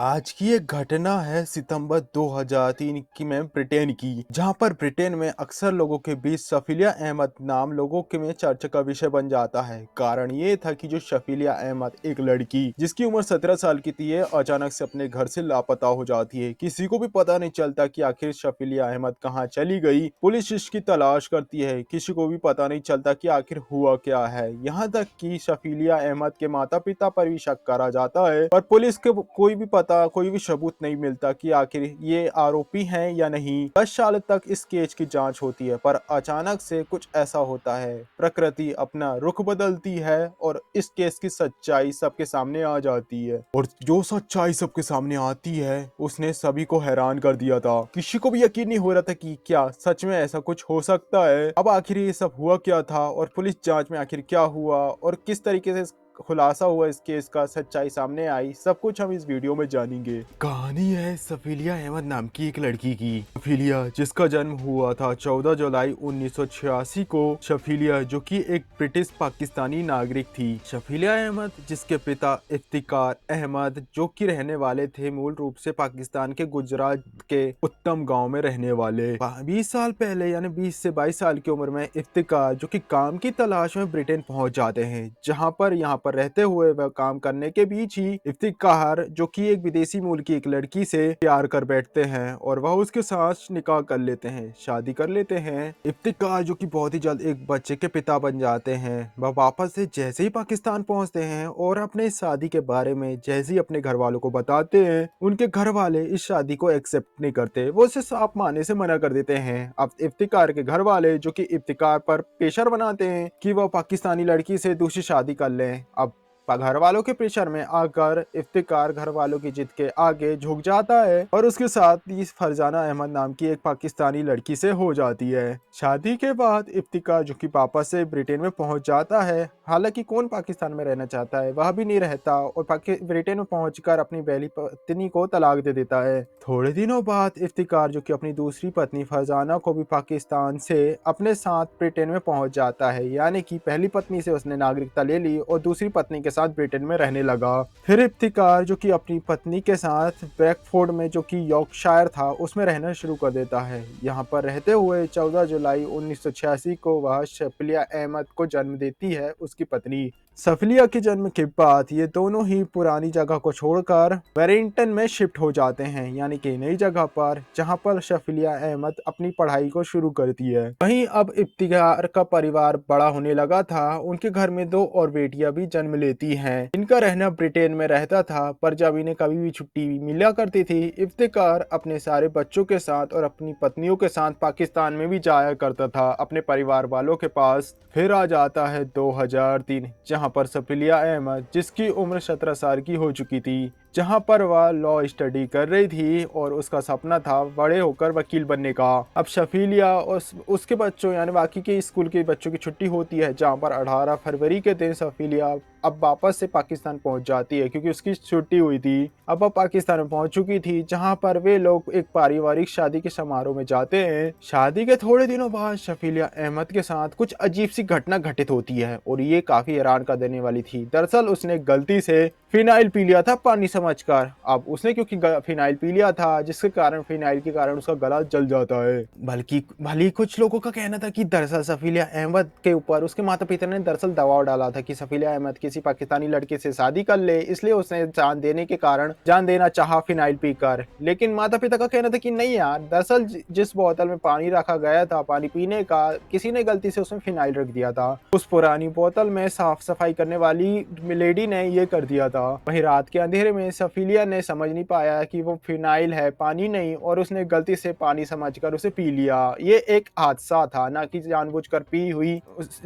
आज की एक घटना है सितंबर 2003 की में ब्रिटेन की, जहां पर ब्रिटेन में अक्सर लोगों के बीच शफीलिया अहमद नाम लोगों के में चर्चा का विषय बन जाता है। कारण ये था कि जो शफीलिया अहमद एक लड़की जिसकी उम्र 17 साल की थी, ये अचानक से अपने घर से लापता हो जाती है। किसी को भी पता नहीं चलता कि आखिर शफीलिया अहमद कहाँ चली गई। पुलिस इसकी तलाश करती है, किसी को भी पता नहीं चलता कि आखिर हुआ क्या है। यहाँ तक कि शफीलिया अहमद के माता पिता पर भी शक करा जाता है, पर पुलिस के कोई भी सबूत नहीं मिलता कि आखिर ये आरोपी हैं या नहीं। 10 साल तक इस केस की जांच होती है, पर अचानक से कुछ ऐसा होता है, प्रकृति अपना रुख बदलती है और इस केस की सच्चाई सबके सामने आ जाती है। और जो सच्चाई सबके सामने आती है उसने सभी को हैरान कर दिया था। किसी को भी यकीन नहीं हो रहा था कि क्या सच में ऐसा कुछ हो सकता है। अब आखिर ये सब हुआ क्या था और पुलिस जांच में आखिर क्या हुआ और किस तरीके से खुलासा हुआ इस केस का, सच्चाई सामने आई, सब कुछ हम इस वीडियो में जानेंगे। कहानी है सफीलिया अहमद नाम की एक लड़की की। सफीलिया जिसका जन्म हुआ था 14 जुलाई 1986 को। सफीलिया जो कि एक ब्रिटिश पाकिस्तानी नागरिक थी। सफीलिया अहमद जिसके पिता इफ्तिकार अहमद जो कि रहने वाले थे मूल रूप से पाकिस्तान के गुजरात के उत्तम गांव में रहने वाले। 20 साल पहले यानी 20 से 22 साल की उम्र में इफ्तिकार जो कि काम की तलाश में ब्रिटेन पहुंच जाते हैं, जहां पर यहाँ पर रहते हुए वह काम करने के बीच ही इफ्तिकार जो कि एक विदेशी मूल की एक लड़की से प्यार कर बैठते हैं और वह उसके साथ निकाह कर लेते हैं, शादी कर लेते हैं। इफ्तिकार जो कि बहुत ही जल्द एक बच्चे के पिता बन जाते हैं। वह वापस से जैसे ही पाकिस्तान पहुंचते हैं और अपने इस शादी के बारे में जैसे ही अपने घर वालों को बताते हैं, उनके घर वाले इस शादी को एक्सेप्ट नहीं करते, वो उसे साफ मानने से मना कर देते हैं। अब इफ्तिकार के घर वाले जो कि इफ्तिकार पर प्रेशर बनाते हैं कि वह पाकिस्तानी लड़की से दूसरी शादी कर लें। अब घर वालों के प्रेशर में आकर इफ्तिकार घर वालों की जिद के आगे झुक जाता है और उसके साथ ही फरजाना अहमद नाम की एक पाकिस्तानी लड़की से हो जाती है। शादी के बाद इफ्तिकार जो कि वापस से ब्रिटेन में पहुंच जाता है। हालांकि कौन पाकिस्तान में रहना चाहता है, वह भी नहीं रहता और ब्रिटेन में पहुंचकर अपनी पहली पत्नी को तलाक दे देता है। थोड़े दिनों बाद इफ्तिकार जो कि अपनी दूसरी पत्नी फरजाना को भी पाकिस्तान से अपने साथ ब्रिटेन में पहुंच जाता है, यानी कि पहली पत्नी से उसने नागरिकता ले ली और दूसरी पत्नी के साथ ब्रिटेन में रहने लगा। फिर इफ्तिकार जो कि अपनी पत्नी के साथ ब्रैकफोर्ड में जो कि यॉर्कशायर था उसमें रहना शुरू कर देता है। यहाँ पर रहते हुए 14 जुलाई 1986 को वह शफीलिया अहमद को जन्म देती है, उसकी पत्नी। सफिलिया के जन्म के बाद ये दोनों ही पुरानी जगह को छोड़कर वेरिंगटन में शिफ्ट हो जाते हैं, यानी कि नई जगह पर, जहां पर शफिलिया अहमद अपनी पढ़ाई को शुरू करती है। वहीं अब इफ्तिकार का परिवार बड़ा होने लगा था। उनके घर में 2 और बेटियां भी जन्म लेती हैं। इनका रहना ब्रिटेन में रहता था, पर जब इन्हें कभी भी छुट्टी मिला करती थी, इफ्तिकार अपने सारे बच्चों के साथ और अपनी पत्नियों के साथ पाकिस्तान में भी जाया करता था अपने परिवार वालों के पास। फिर आ जाता है 2003, जहां पर सफिलिया अहमद जिसकी उम्र 17 साल की हो चुकी थी, जहां पर वह लॉ स्टडी कर रही थी और उसका सपना था बड़े होकर वकील बनने का। अब शफीलिया और उसके बच्चों यानी बाकी के स्कूल के बच्चों की छुट्टी होती है, जहां पर 18 फरवरी के दिन शफीलिया अब वापस से पाकिस्तान पहुंच जाती है क्योंकि उसकी छुट्टी हुई थी। अब वह पाकिस्तान में पहुंच चुकी थी, जहां पर वे लोग एक पारिवारिक शादी के समारोह में जाते हैं। शादी के थोड़े दिनों बाद शफीलिया अहमद के साथ कुछ अजीब सी घटना घटित होती है और ये काफी हैरान कर देने वाली थी। दरअसल उसने गलती से फिनाइल पी लिया था पानी समझकर। अब उसने क्योंकि फिनाइल पी लिया था, जिसके कारण फिनाइल के कारण उसका गला जल जाता है। बल्कि भले कुछ लोगों का कहना था कि दरअसल सफीलिया अहमद के ऊपर उसके माता पिता ने दरअसल दबाव डाला था कि सफीलिया अहमद किसी पाकिस्तानी लड़के से शादी कर ले, इसलिए उसने जान देना चाहा फिनाइल पीकर। लेकिन माता पिता का कहना था कि नहीं यार, दरअसल जिस बोतल में पानी रखा गया था पानी पीने का, किसी ने गलती से उसमें फिनाइल रख दिया था। उस पुरानी बोतल में साफ सफाई करने वाली लेडी ने ये कर दिया था। वहीं रात के अंधेरे में सफीलिया ने समझ नहीं पाया कि वो फिनाइल है, पानी नहीं, और उसने गलती से पानी समझकर उसे पी लिया। ये एक हादसा था, ना कि जानबूझकर पी हुई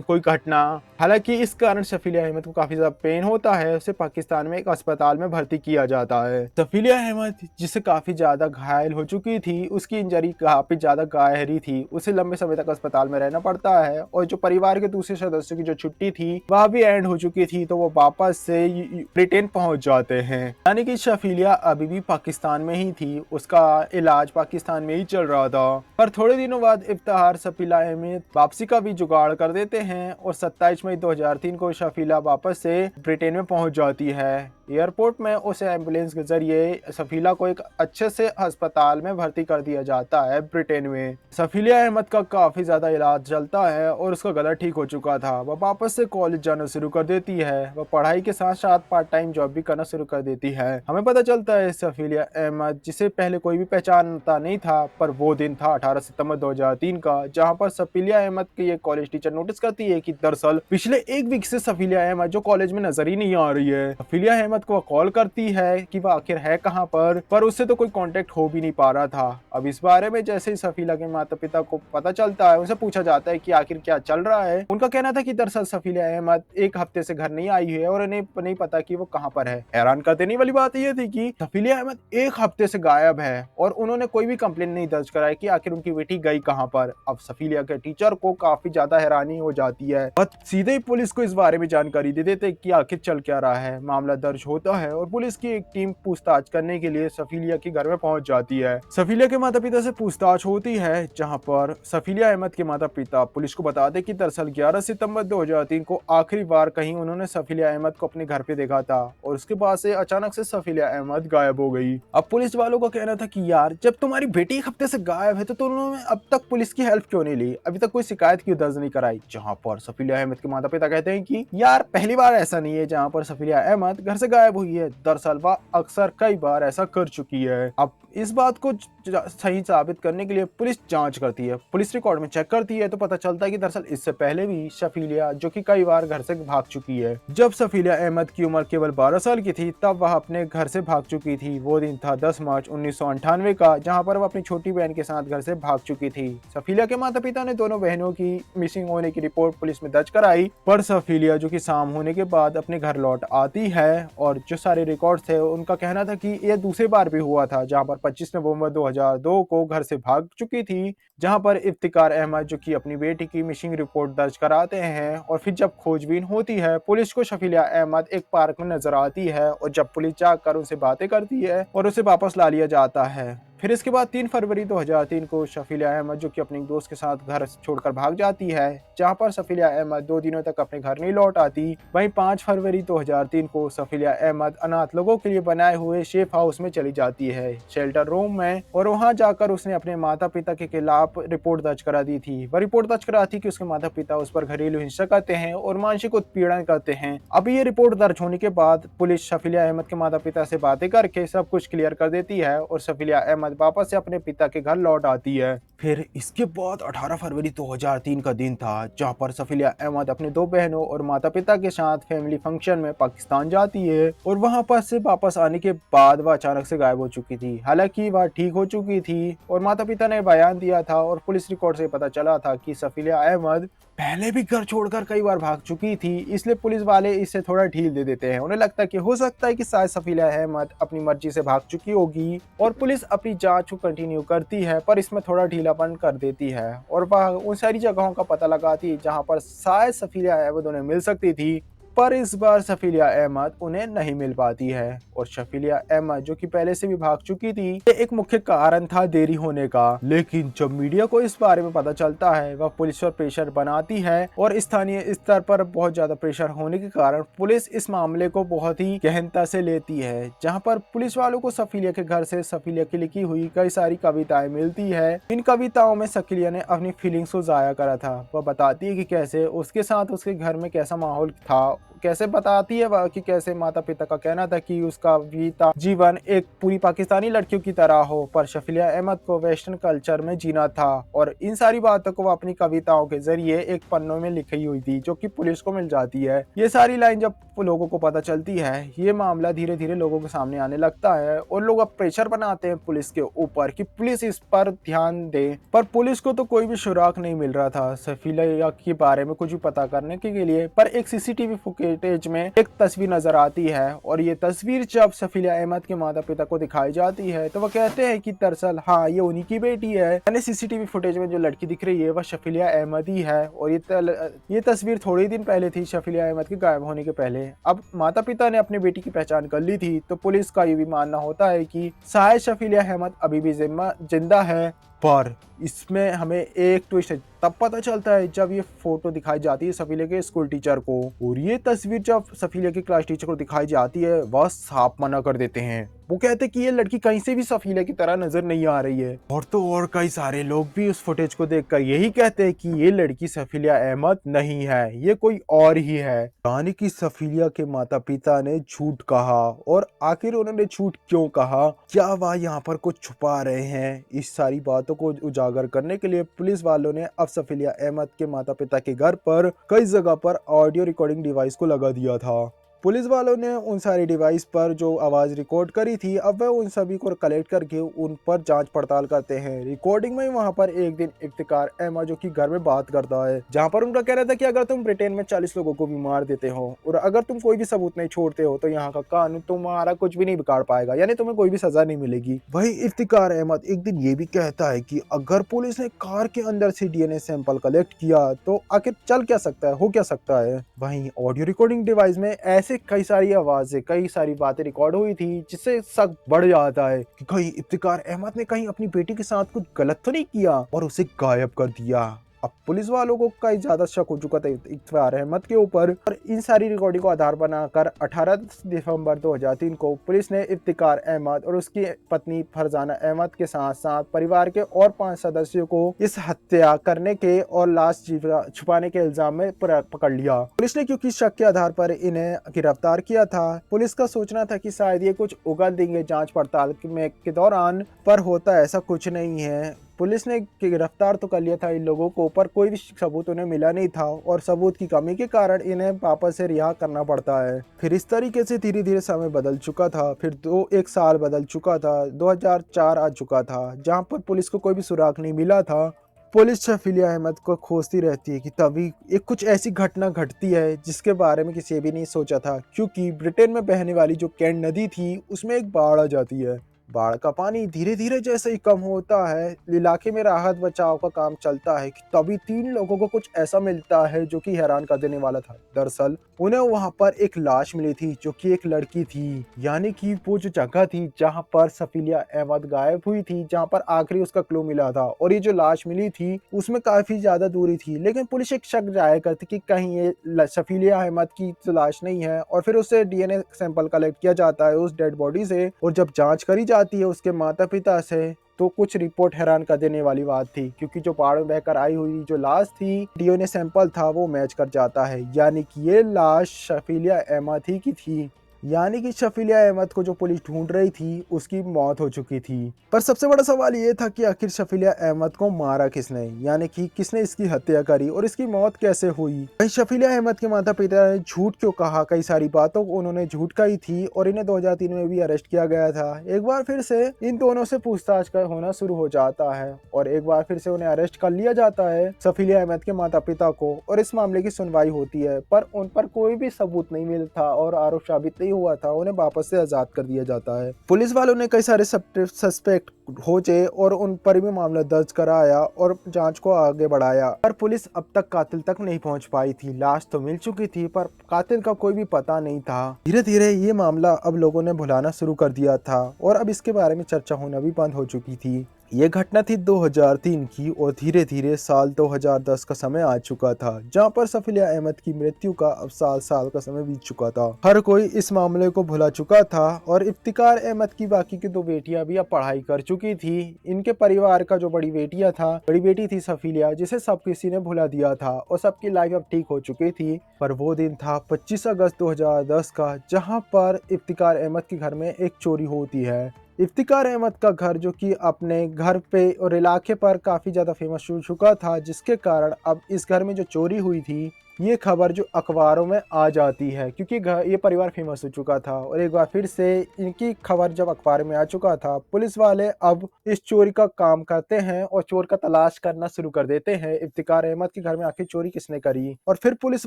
कोई घटना। हालांकि इस कारण शफीलिया अहमद को काफी ज्यादा पेन होता है, उसे पाकिस्तान में एक अस्पताल में भर्ती किया जाता है। शफीलिया अहमद जिससे काफी ज्यादा घायल हो चुकी थी, उसकी इंजरी काफी ज्यादा गहरी थी, उसे लंबे समय तक अस्पताल में रहना पड़ता है और जो परिवार के दूसरे सदस्यों की जो छुट्टी थी वह भी एंड हो चुकी थी, तो वो वापस से ब्रिटेन पहुंच जाते हैं। यानी कि शफीलिया अभी भी पाकिस्तान में ही थी, उसका इलाज पाकिस्तान में ही चल रहा था। पर थोड़े दिनों बाद इफ्तिकार शफीला अहमद वापसी का भी जुगाड़ कर देते हैं और 27 मई 2003 को शफीला वापस से ब्रिटेन में पहुंच जाती है। एयरपोर्ट में उस एम्बुलेंस के जरिए सफीला को एक अच्छे से अस्पताल में भर्ती कर दिया जाता है ब्रिटेन में। सफीलिया अहमद का काफी ज्यादा इलाज चलता है और उसका गला ठीक हो चुका था। वह वापस से कॉलेज जाना शुरू कर देती है। वह पढ़ाई के साथ साथ पार्ट टाइम जॉब भी करना शुरू कर देती है। हमें पता चलता है सफीलिया अहमद, जिसे पहले कोई भी पहचानता नहीं था, पर वो दिन था 18 सितंबर 2003 का, जहां पर सफीलिया अहमद की एक कॉलेज टीचर नोटिस करती है कि दरअसल पिछले एक वीक से सफीलिया अहमद जो कॉलेज में नजर ही नहीं आ रही है। सफीलिया अहमद को कॉल करती है कि वह आखिर है कहां पर उससे तो कोई कांटेक्ट हो भी नहीं पा रहा था। अब इस बारे में जैसे ही सफीला के माता पिता को पता चलता है, उनसे पूछा जाता है कि आखिर क्या चल रहा है। उनका कहना था कि दरअसल सफीला अहमद एक हफ्ते से घर नहीं आई है और उन्हें नहीं पता कि वो कहां पर है। हैरान कर देने वाली बात यह थी कि सफीला अहमद एक हफ्ते से गायब है और उन्होंने कोई भी कंप्लेन नहीं दर्ज कराई कि आखिर उनकी बेटी गई कहां पर। अब सफीलिया के टीचर को काफी ज्यादा हैरानी हो जाती है। सीधे ही पुलिस को इस बारे में जानकारी दे देते कि आखिर चल क्या रहा है। मामला दर्ज होता है और पुलिस की एक टीम पूछताछ करने के लिए सफीलिया के घर में पहुंच जाती है। सफीलिया के माता पिता से पूछताछ होती है, जहां पर सफीलिया अहमद के माता पिता पुलिस को बताते कि दरअसल 11 सितंबर 2003 को आखिरी बार कहीं उन्होंने सफीलिया अहमद को अपने घर पे देखा था और उसके बाद से अचानक से सफीलिया अहमद गायब हो गई। अब पुलिस वालों का कहना था कि यार, जब तुम्हारी बेटी एक हफ्ते से गायब है तो उन्होंने अब तक पुलिस की हेल्प क्यों नहीं ली, अभी तक कोई शिकायत क्यों दर्ज नहीं कराई। जहां पर सफीलिया अहमद के माता पिता कहते हैं कि यार, पहली बार ऐसा नहीं है जहां पर सफीलिया अहमद घर से गायब हुई है, दरअसल वह अक्सर कई बार ऐसा कर चुकी है। अब इस बात को सही साबित करने के लिए पुलिस जांच करती है। पुलिस रिकॉर्ड में चेक करती है तो पता चलता है कि दरअसल इससे पहले भी सफीलिया, जो कि कई बार घर से भाग चुकी है। जब सफीलिया अहमद की उम्र केवल 12 साल की थी, तब वह अपने घर से भाग चुकी थी। वो दिन था 10 मार्च 1998 का, जहां पर वह अपनी छोटी बहन के साथ घर से भाग चुकी थी। सफीलिया के माता पिता ने दोनों बहनों की मिसिंग होने की रिपोर्ट पुलिस में दर्ज कराई, पर सफीलिया, जो कि शाम होने के बाद अपने घर लौट आती है, और जो सारे रिकॉर्ड थे उनका कहना था कि यह दूसरी बार भी हुआ था, जहां पर 25 नवंबर 2002 को घर से भाग चुकी थी, जहां पर इफ्तिकार अहमद, जो कि अपनी बेटी की मिसिंग रिपोर्ट दर्ज कराते हैं। और फिर जब खोजबीन होती है, पुलिस को सफीलिया अहमद एक पार्क में नजर आती है और जब पुलिस जाकर उनसे बातें करती है और उसे वापस ला लिया जाता है। फिर इसके बाद 3 फरवरी 2003 को सफीलिया अहमद, जो कि अपने दोस्त के साथ घर छोड़कर भाग जाती है, जहां पर सफीलिया अहमद 2 दिनों तक अपने घर नहीं लौट आती। वहीं 5 फरवरी 2003 को सफीलिया अहमद अनाथ लोगों के लिए बनाए हुए शेफ हाउस में चली जाती है, शेल्टर रूम में, और वहां जाकर उसने अपने माता पिता के खिलाफ रिपोर्ट दर्ज करा दी थी। वह रिपोर्ट दर्ज कराती कि उसके माता पिता उस पर घरेलू हिंसा करते हैं और मानसिक उत्पीड़न करते हैं। अभी ये रिपोर्ट दर्ज होने के बाद पुलिस सफीलिया अहमद के माता पिता से बातें करके सब कुछ क्लियर कर देती है और सफीलिया अहमद वापस से अपने पिता के घर लौट आती है। फिर इसके बाद 18 फरवरी 2003 का दिन था, जहां पर सफीलिया अहमद अपने 2 बहनों और माता पिता के साथ फैमिली फंक्शन में पाकिस्तान जाती है और वहां पर से वापस आने के बाद वह अचानक से गायब हो चुकी थी। हालांकि वह ठीक हो चुकी थी और माता पिता ने बयान दिया था और पुलिस रिकॉर्ड से पता चला था कि सफीलिया अहमद पहले भी घर छोड़कर कई बार भाग चुकी थी, इसलिए पुलिस वाले इसे थोड़ा ढील दे देते हैं। उन्हें लगता है कि हो सकता है कि शायद सफीलिया अहमद अपनी मर्जी से भाग चुकी होगी और पुलिस अपनी जांच को कंटिन्यू करती है, पर इसमें थोड़ा ढीलापन कर देती है और वह उन सारी जगहों का पता लगाती है जहां पर शायद सफीलिया अहमद उन्हें मिल सकती थी। पर इस बार सफीलिया अहमद उन्हें नहीं मिल पाती है और सफीलिया अहमद, जो कि पहले से भी भाग चुकी थी, ये एक मुख्य कारण था देरी होने का। लेकिन जब मीडिया को इस बारे में पता चलता है, वह पुलिस पर प्रेशर बनाती है और स्थानीय स्तर पर बहुत ज्यादा प्रेशर होने के कारण पुलिस इस मामले को बहुत ही गहनता से लेती है। जहां पर पुलिस वालों को सफीलिया के घर से सफीलिया की लिखी हुई कई सारी कविताएं मिलती है। इन कविताओं में सफीलिया ने अपनी फीलिंग्स को जाया करा था। वह बताती है कि कैसे उसके साथ उसके घर में कैसा माहौल था, कैसे बताती है वह कि कैसे माता पिता का कहना था कि उसका बीता जीवन एक पूरी पाकिस्तानी लड़कियों की तरह हो, पर सफीलिया अहमद को वेस्टर्न कल्चर में जीना था। और इन सारी बातों को वह अपनी कविताओं के जरिए एक पन्नों में लिखी हुई थी, जो कि पुलिस को मिल जाती है। ये सारी लाइन जब लोगों को पता चलती है, ये मामला धीरे धीरे लोगों के सामने आने लगता है और लोग अब प्रेशर बनाते हैं पुलिस के ऊपर कि पुलिस इस पर ध्यान दे। पर पुलिस को तो कोई भी सुराग नहीं मिल रहा था सफीलिया के बारे में कुछ भी पता करने के लिए। पर एक सीसीटीवी फुटेज में एक तस्वीर नजर आती है और ये तस्वीर जब सफीलिया अहमद के माता पिता को दिखाई जाती है तो वह कहते हैं कि दरअसल हाँ, ये उन्हीं की बेटी है। यानी सीसीटीवी फुटेज में जो लड़की दिख रही है वह सफीलिया अहमद ही है और ये तस्वीर थोड़ी दिन पहले थी, सफीलिया अहमद के गायब होने के पहले। अब माता पिता ने अपनी बेटी की पहचान कर ली थी, तो पुलिस का ये भी मानना होता है कि शायद सफीलिया अहमद अभी भी जिंदा है। पर इसमें हमें एक ट्विस्ट है, तब पता चलता है जब ये फोटो दिखाई जाती है सफीले के स्कूल टीचर को, और ये तस्वीर जब सफीले के क्लास टीचर को दिखाई जाती है वह साफ मना कर देते हैं। वो कहते कि ये लड़की कहीं से भी सफीले की तरह नजर नहीं आ रही है। और तो और कई सारे लोग भी उस फुटेज को देखकर यही कहते हैं कि ये लड़की सफीलिया अहमद नहीं है, ये कोई और ही है। यानी कि सफीलिया के माता पिता ने झूठ कहा। और आखिर उन्होंने झूठ क्यों कहा? क्या वह यहाँ पर कुछ छुपा रहे हैं? इस सारी बातों को उजागर करने के लिए पुलिस वालों ने अब सफीलिया अहमद के माता पिता के घर पर कई जगह पर ऑडियो रिकॉर्डिंग डिवाइस को लगा दिया था। पुलिस वालों ने उन सारी डिवाइस पर जो आवाज रिकॉर्ड करी थी अब वह उन सभी को कलेक्ट करके उन पर जांच पड़ताल करते हैं। रिकॉर्डिंग में वहां पर एक दिन इफ्तिकार अहमद जो कि घर में बात करता है, जहां पर उनका कहना था कि अगर तुम ब्रिटेन में 40 लोगों को भी मार देते हो और अगर तुम कोई भी सबूत नहीं छोड़ते हो तो यहाँ का कानून तुम्हारा कुछ भी नहीं बिगाड़ पाएगा, यानी तुम्हें कोई भी सजा नहीं मिलेगी। वही इफ्तिकार अहमद एक दिन ये भी कहता है कि अगर पुलिस ने कार के अंदर से डीएनए सैंपल कलेक्ट किया तो आखिर चल क्या सकता है, हो क्या सकता है। वहीं ऑडियो रिकॉर्डिंग डिवाइस में ऐसे कई सारी आवाजें, कई सारी बातें रिकॉर्ड हुई थी जिससे शक बढ़ जाता है कि कहीं इफ्तिकार अहमद ने कहीं अपनी बेटी के साथ कुछ गलत तो नहीं किया और उसे गायब कर दिया। अब पुलिस वालों को कई ज्यादा शक हो चुका था इफ्तिकार अहमद के ऊपर, और इन सारी रिकॉर्डिंग को आधार बनाकर 18 दिसंबर 2003 को पुलिस ने इफ्तिकार अहमद और उसकी पत्नी फरजाना अहमद के साथ साथ परिवार के और 5 सदस्यों को इस हत्या करने के और लाश छुपाने के इल्जाम में पकड़ लिया। पुलिस ने क्योंकि शक के आधार पर इन्हें गिरफ्तार किया था। पुलिस का सोचना था कि शायद ये कुछ उगल देंगे जांच पड़ताल के दौरान, पर होता ऐसा कुछ नहीं है। पुलिस ने गिरफ्तार तो कर लिया था इन लोगों को, पर कोई भी सबूत उन्हें मिला नहीं था और सबूत की कमी के कारण इन्हें वापस से रिहा करना पड़ता है। फिर इस तरीके से धीरे धीरे समय बदल चुका था। फिर एक साल बदल चुका था, 2004 आ चुका था, जहां पर पुलिस को कोई भी सुराग नहीं मिला था। पुलिस सफीलिया अहमद को खोजती रहती है कि तभी एक कुछ ऐसी घटना घटती है जिसके बारे में किसी भी नहीं सोचा था, क्योंकि ब्रिटेन में बहने वाली जो कैंट नदी थी उसमें एक बाढ़ आ जाती है। बाढ़ का पानी धीरे धीरे जैसे ही कम होता है, इलाके में राहत बचाव का काम चलता है कि तभी 3 लोगों को कुछ ऐसा मिलता है जो कि हैरान कर देने वाला था। दरअसल उन्हें वहां पर एक लाश मिली थी जो कि एक लड़की थी, यानी कि वो जो जगह थी जहां पर सफीलिया अहमद गायब हुई थी, जहां पर आखिरी उसका क्लू मिला था, और ये जो लाश मिली थी उसमें काफी ज्यादा दूरी थी। लेकिन पुलिस एक शक जाहिर करती कि कहीं ये सफीलिया अहमद की तो लाश नहीं है, और फिर उससे डीएनए सैंपल कलेक्ट किया जाता है उस डेड बॉडी से, और जब जांच करी जाती है उसके माता पिता से तो कुछ रिपोर्ट हैरान कर देने वाली बात थी, क्योंकि जो पहाड़ में बहकर आई हुई जो लाश थी डीएनए सैंपल था वो मैच कर जाता है, यानी कि ये लाश सफीलिया अहमद ही की थी। यानी कि सफीलिया अहमद को जो पुलिस ढूंढ रही थी उसकी मौत हो चुकी थी। पर सबसे बड़ा सवाल ये था कि आखिर सफीलिया अहमद को मारा किसने, यानी कि किसने इसकी हत्या करी और इसकी मौत कैसे हुई। कहीं सफीलिया अहमद के माता पिता ने झूठ क्यों कहा, कई सारी बातों को उन्होंने झूठ कही थी और इन्हें 2003 में भी अरेस्ट किया गया था। एक बार फिर से इन दोनों से पूछताछ का होना शुरू हो जाता है और एक बार फिर से उन्हें अरेस्ट कर लिया जाता है सफीलिया अहमद के माता पिता को, और इस मामले की सुनवाई होती है, पर उन पर कोई भी सबूत नहीं मिलता और आरोप साबित नहीं हुआ था, उन्हें वापस से आजाद कर दिया जाता है। पुलिस वालों ने कई सारे सस्पेक्ट खोजे और उन पर भी मामला दर्ज कराया और जांच को आगे बढ़ाया, पर पुलिस अब तक कातिल तक नहीं पहुंच पाई थी। लाश तो मिल चुकी थी पर कातिल का कोई भी पता नहीं था। धीरे धीरे ये मामला अब लोगों ने भुलाना शुरू कर दिया था और अब इसके बारे में चर्चा होना भी बंद हो चुकी थी। ये घटना थी 2003 की और धीरे धीरे साल 2010 का समय आ चुका था, जहां पर सफीलिया अहमद की मृत्यु का अब साल का समय बीत चुका था। हर कोई इस मामले को भुला चुका था और इफ्तिकार अहमद की बाकी की 2 बेटियां भी अब पढ़ाई कर चुकी थी। इनके परिवार का जो बड़ी बेटी थी सफीलिया, जिसे सब किसी ने भुला दिया था और सबकी लाइफ अब ठीक हो चुकी थी। पर वो दिन था 25 अगस्त 2010 का, जहाँ पर इफ्तिकार अहमद के घर में एक चोरी होती है। इफ्तिकार अहमद का घर जो कि अपने घर पे और इलाके पर काफ़ी ज़्यादा फेमस हो चुका था, जिसके कारण अब इस घर में जो चोरी हुई थी ये खबर जो अखबारों में आ जाती है, क्योंकि ये परिवार फेमस हो चुका था। और एक बार फिर से इनकी खबर जब अखबार में आ चुका था, पुलिस वाले अब इस चोरी का काम करते हैं और चोर का तलाश करना शुरू कर देते हैं। इफ्तिकार अहमद के घर में आखिर चोरी किसने करी, और फिर पुलिस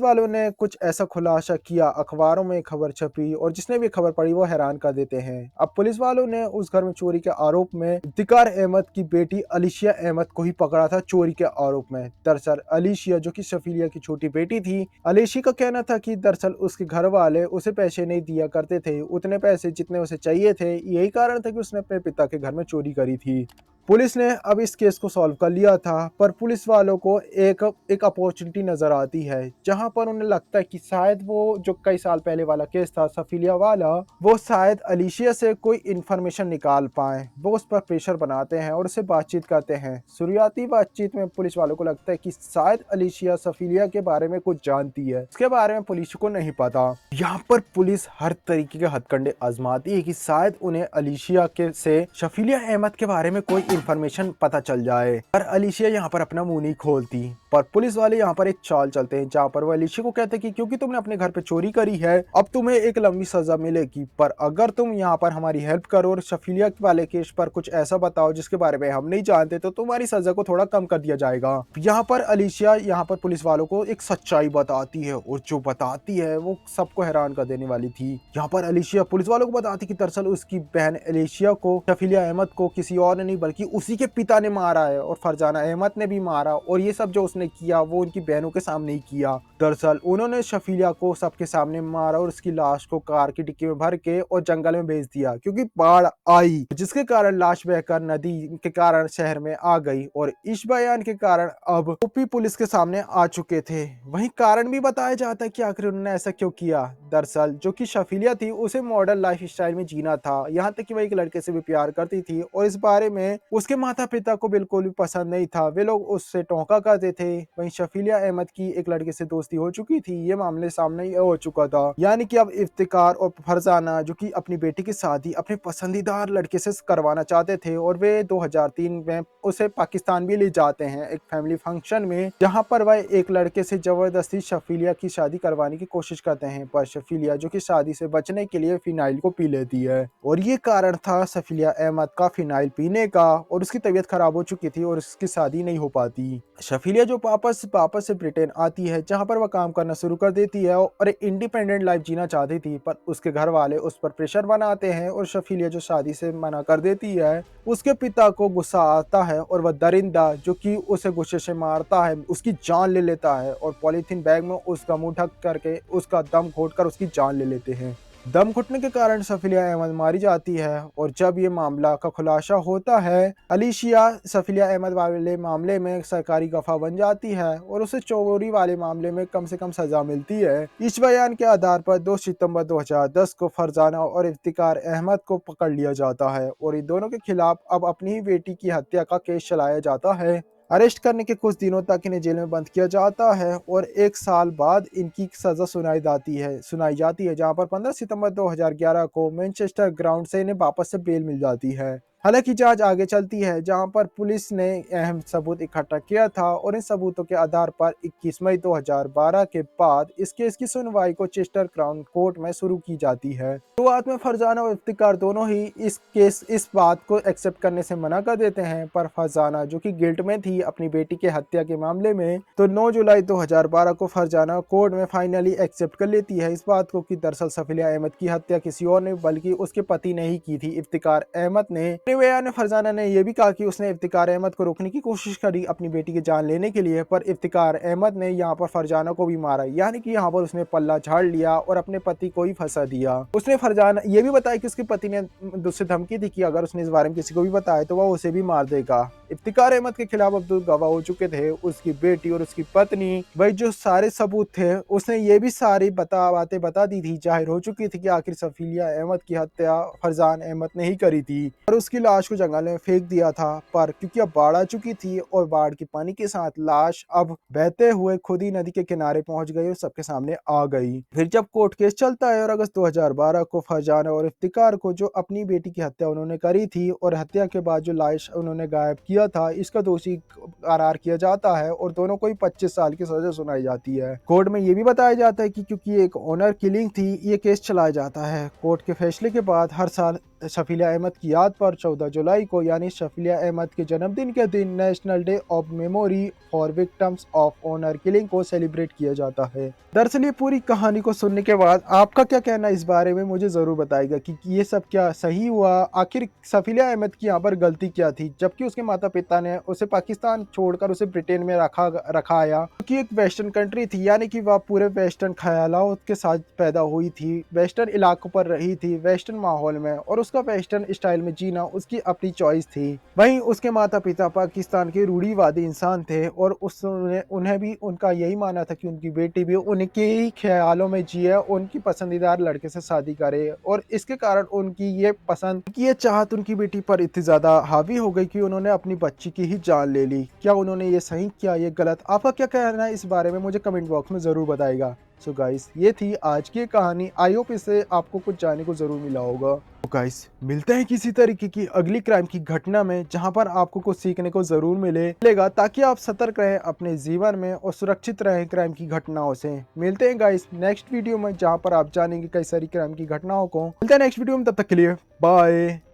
वालों ने कुछ ऐसा खुलासा किया, अखबारों में खबर छपी और जिसने भी खबर पढ़ी वो हैरान कर देते हैं। अब पुलिस वालों ने उस घर में चोरी के आरोप में इफ्तिकार अहमद की बेटी अलीशिया अहमद को ही पकड़ा था चोरी के आरोप में। दरअसल अलीशिया जो कि सफीलिया की छोटी बेटी थी, अलीशी का कहना था कि दरअसल उसके घर वाले उसे पैसे नहीं दिया करते थे, उतने पैसे जितने उसे चाहिए थे, यही कारण था कि उसने अपने पिता के घर में चोरी करी थी। पुलिस ने अब इस केस को सॉल्व कर लिया था, पर पुलिस वालों को एक एक अपॉर्चुनिटी नजर आती है जहां पर उन्हें लगता है कि शायद वो जो कई साल पहले वाला केस था सफीलिया वाला, वो शायद अलीशिया से कोई इंफॉर्मेशन निकाल पाए। वो उस पर प्रेशर बनाते हैं और उससे बातचीत करते हैं। शुरुआती बातचीत में पुलिस वालों को लगता है कि शायद अलीशिया सफीलिया के बारे में कुछ जानती है, उसके बारे में पुलिस को नहीं पता। यहाँ पर पुलिस हर तरीके के हथकंडे आजमाती है कि शायद उन्हें अलीशिया के से शफीलिया अहमद के बारे में कोई इंफॉर्मेशन पता चल जाए, पर अलीशिया यहाँ पर अपना मुंह नहीं खोलती। पर पुलिस वाले यहाँ पर एक चाल चलते हैं जहाँ पर वो अलीशिया को कहते हैं कि क्योंकि तुमने अपने घर पे चोरी करी है अब तुम्हें एक लंबी सजा मिलेगी, पर अगर तुम यहाँ पर हमारी हेल्प करो और शफीलिया वाले केस पर कुछ ऐसा बताओ जिसके बारे में हम नहीं जानते तो तुम्हारी सजा को थोड़ा कम कर दिया जाएगा। यहाँ पर अलीशिया यहाँ पर पुलिस वालों को एक सच्चाई बताती है और जो बताती है वो सबको हैरान कर देने वाली थी। यहाँ पर अलीशिया पुलिस वालों को बताती कि दरअसल उसकी बहन अलीशिया को शफीलिया अहमद को किसी और ने नहीं बल्कि उसी के पिता ने मारा है और फरजाना अहमद ने भी मारा, और ये सब जो उसने किया वो उनकी बहनों के सामने ही किया। दरअसल उन्होंने शफीलिया को सबके सामने मारा और उसकी लाश को कार की डिक्की में भर के और जंगल में भेज दिया क्योंकि बाढ़ आई, जिसके कारण लाश बहकर नदी के कारण शहर में आ गई। और इस बयान के कारण अब ओपी पुलिस के सामने आ चुके थे। वहीं कारण भी बताया जाता है कि आखिर उन्होंने ऐसा क्यों किया। दरअसल जो कि शफीलिया थी उसे मॉडर्न लाइफ स्टाइल में जीना था, यहाँ तक कि वह एक लड़के से भी प्यार करती थी और इस बारे में उसके माता पिता को बिल्कुल भी पसंद नहीं था, वे लोग उससे टोंका करते थे। वहीं शफीलिया अहमद की एक लड़के से दोस्ती हो चुकी थी, ये मामले सामने हो चुका था, यानी कि अब इफ्तिकार और फरजाना जो कि अपनी बेटी की शादी अपने पसंदीदा लड़के से करवाना चाहते थे और वे 2003 में उसे पाकिस्तान भी ले जाते हैं एक फैमिली फंक्शन में, जहां पर वह एक लड़के से जबरदस्ती शफीलिया की शादी करवाने की कोशिश करते हैं। पर शफीलिया जो कि शादी से बचने के लिए फिनाइल को पी लेती है और ये कारण था शफीलिया अहमद का फिनाइल पीने का, और उसकी तबीयत खराब हो चुकी थी और उसकी शादी नहीं हो पाती। शफीलिया जो वापस से ब्रिटेन आती है जहां पर वह काम करना शुरू कर देती है और एक इंडिपेंडेंट लाइफ जीना चाहती थी, पर उसके घर वाले उस पर प्रेशर बनाते हैं और शफीलिया जो शादी से मना कर देती है उसके पिता को गुस्सा आता है और वह दरिंदा जो कि उसे गुस्से से मारता है उसकी जान ले लेता है और पॉलीथीन बैग में उसका मुंह ढक करके उसका दम घोटकर उसकी जान ले लेते हैं। दम घुटने के कारण शफीलिया अहमद मारी जाती है और जब ये मामला का खुलासा होता है अलीशिया शफीलिया अहमद वाले मामले में सरकारी गवाह बन जाती है और उसे चोरी वाले मामले में कम से कम सजा मिलती है। इस बयान के आधार पर 2 सितंबर 2010 को फरजाना और इफ्तिकार अहमद को पकड़ लिया जाता है और इन दोनों के खिलाफ अब अपनी ही बेटी की हत्या का केस चलाया जाता है। अरेस्ट करने के कुछ दिनों तक इन्हें जेल में बंद किया जाता है और 1 साल बाद इनकी सजा सुनाई जाती है जहां पर 15 सितंबर 2011 को मैनचेस्टर ग्राउंड से इन्हें वापस से बेल मिल जाती है। हालांकि जांच आगे चलती है जहां पर पुलिस ने अहम सबूत इकट्ठा किया था और इन सबूतों के आधार पर 21 मई 2012 के बाद इस केस की सुनवाई को चेस्टर क्राउन कोर्ट में शुरू की जाती है। शुरुआत में फरजाना और इफ्तिकार दोनों ही इस बात को एक्सेप्ट करने से मना कर देते हैं, पर फरजाना जो कि गिल्ट में थी अपनी बेटी के हत्या के मामले में, तो 9 जुलाई 2012 को फरजाना कोर्ट में फाइनली एक्सेप्ट कर लेती है इस बात को कि दरअसल शफीलिया अहमद की हत्या किसी और ने बल्कि उसके पति ने ही की थी, इफ्तिकार अहमद ने। बयान फरजाना ने यह भी कहा कि उसने इफ्तिकार अहमद को रोकने की कोशिश करी अपनी बेटी की जान लेने के लिए, पर इफ्तिकार अहमद ने यहाँ पर फरजाना को भी मारा, यानी कि यहाँ पर उसने पल्ला झाड़ लिया और अपने पति को ही फंसा दिया। उसने फरजाना ये भी बताया कि उसके पति ने उससे धमकी दी कि अगर उसने इस बारे में किसी को भी बताया तो वह उसे भी मार देगा। इफ्तिकार अहमद के खिलाफ अब 2 गवाह हो चुके थे, उसकी बेटी और उसकी पत्नी। वही जो सारे सबूत थे उसने ये भी सारी बातें बता दी थी, जाहिर हो चुकी थी कि आखिर शफीलिया अहमद की हत्या फरजान अहमद ने ही करी थी और उसकी लाश को जंगल में फेंक दिया था। पर क्योंकि अब बाढ़ आ चुकी थी और बाढ़ के पानी के साथ लाश अब बहते हुए खुद ही नदी के किनारे पहुंच गई और सबके सामने आ गई। फिर जब कोर्ट केस चलता है और अगस्त 2012 को फरजाना और इफ्तिकार को जो अपनी बेटी की हत्या उन्होंने करी थी और हत्या के बाद जो लाश उन्होंने गायब किया था इसका दोषी करार किया जाता है और दोनों को ही 25 साल की सजा सुनाई जाती है। कोर्ट में ये भी बताया जाता है कि क्योंकि एक ऑनर किलिंग थी ये केस चलाया जाता है। कोर्ट के फैसले के बाद हर साल शफीलिया अहमद की याद पर 14 जुलाई को यानी शफीलिया अहमद के जन्मदिन के दिन national day of memory for victims of honour killing को सेलिब्रेट किया जाता है। दरअसल ये पूरी कहानी को सुनने के बाद आपका क्या कहना इस बारे में मुझे जरूर बताइएगा कि ये सब क्या सही हुआ, आखिर शफीलिया अहमद की यहाँ पर गलती क्या थी जबकि उसके माता पिता ने उसे पाकिस्तान छोड़कर उसे ब्रिटेन में रखाया क्योंकि एक वेस्टर्न कंट्री थी, यानी कि वह पूरे वेस्टर्न ख्यालों के साथ पैदा हुई थी, वेस्टर्न इलाकों पर रही थी, वेस्टर्न माहौल में, और उसका वेस्टर्न स्टाइल में जीना उसकी अपनी चॉइस थी। वहीं उसके माता पिता पाकिस्तान के रूढ़िवादी इंसान थे और उसने उन्हें भी उनका यही मानना था कि उनकी बेटी भी उनके ही ख्यालों में जिए, उनकी पसंदीदार लड़के से शादी करे, और इसके कारण उनकी ये पसंद की ये चाहत उनकी बेटी पर इतनी ज्यादा हावी हो गई कि उन्होंने अपनी बच्ची की ही जान ले ली। क्या उन्होंने ये सही किया, ये गलत? आपका क्या कहना है इस बारे में? मुझे कमेंट बॉक्स में जरूर बताइएगा। सो गाइस, ये थी आज की कहानी। आई होप इससे आपको कुछ जानने को जरूर मिला होगा। तो गाइस, मिलते हैं किसी तरीके की अगली क्राइम की घटना में, जहां पर आपको कुछ सीखने को जरूर मिलेगा, ताकि आप सतर्क रहें अपने जीवन में और सुरक्षित रहें क्राइम की घटनाओं से। मिलते हैं गाइस नेक्स्ट वीडियो में, जहां पर आप जानेंगे कई सारी क्राइम की घटनाओं को। मिलते हैं नेक्स्ट वीडियो में, तब तक के लिए बाय।